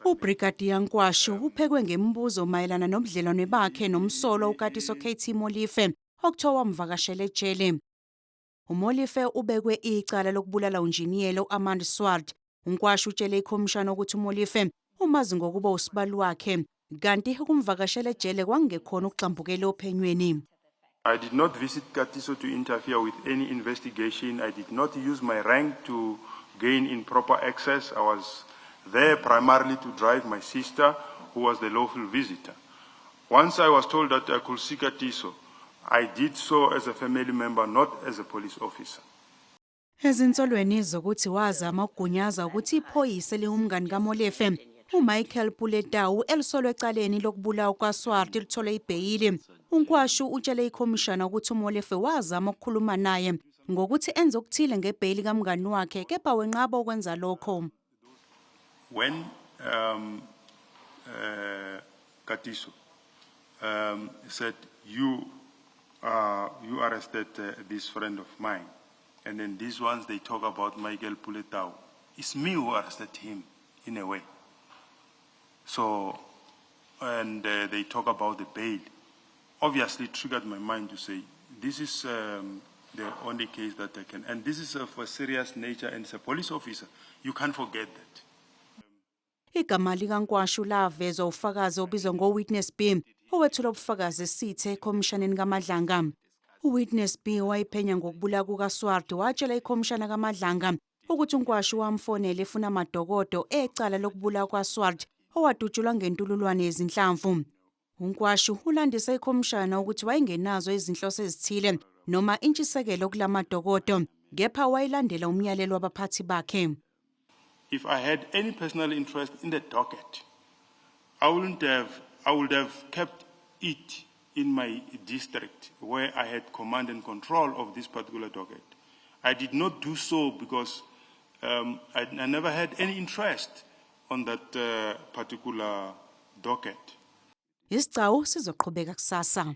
uBrigadier Nkwashu uphekwe ngemibuzo mayelana nobudlelwane bakhe nomsolwa uKatiso KT Molife okuthiwa wamvakashela ejele. uMolife ubekwe icala lokubulala unjiniyela uAmanda Swart. uNkwashu utshele ikhomishana ukuthi uMolife umazi ngokuba usibali wakhe, kanti ukumvakashela ejele kwangekhona ukuxambukela ophenyweni. I did not visit Katiso to interfere with any investigation. I did not use my rank to gain improper access. I was there primarily to drive my sister, who was the lawful visitor. Once I was told that I could see Katiso, I did so as a family member, not as a police officer. Ezinsolweni zokuthi wazama ukugunyaza ukuthi iphoyisa lingumngani kaMolife, uMichael Puletau elisolwe ecaleni lokubulawa kwaSwart lithole ibheyili. uNkwashu utshele ikhomishana ukuthi uMolife wazama ukukhuluma naye ngokuthi enze okuthile ngebheyili kamngani wakhe, kepha wenqaba ukwenza lokho. When Katiso said, you arrested this friend of mine, and then these ones, they talk about Michael Puletau. It's me who arrested him, in a way. So, and they talk about the bail. Obviously, it triggered my mind to say, this is the only case that I can, and this is of a serious nature, and it's a police officer. You can't forget that. Igama likaNkwashu lavezwa ufakazi obizwa ngo-Witness B, owethula ubufakazi esithe eKhomishaneni kaMadlanga. uWitness B wayephenya ngokubulawa kukaSwart watshela iKhomishana kaMadlanga ukuthi uNkwashu wamfonela efuna amadokodo ecala lokubulawa kwaSwart owadutshulwa ngentululwane yezinhlamvu. uNkwashu ulandise iKhomishana ukuthi wayengenazo izinhloso ezithile noma intshisekelo kulamadokodo, kepha wayilandela umyalelo wabaphathi bakhe. If I had any personal interest in the docket, I would have kept it in my district where I had command and control of this particular docket. I did not do so because I never had any interest on that particular docket. Isicau sizoqhubeka kusasa.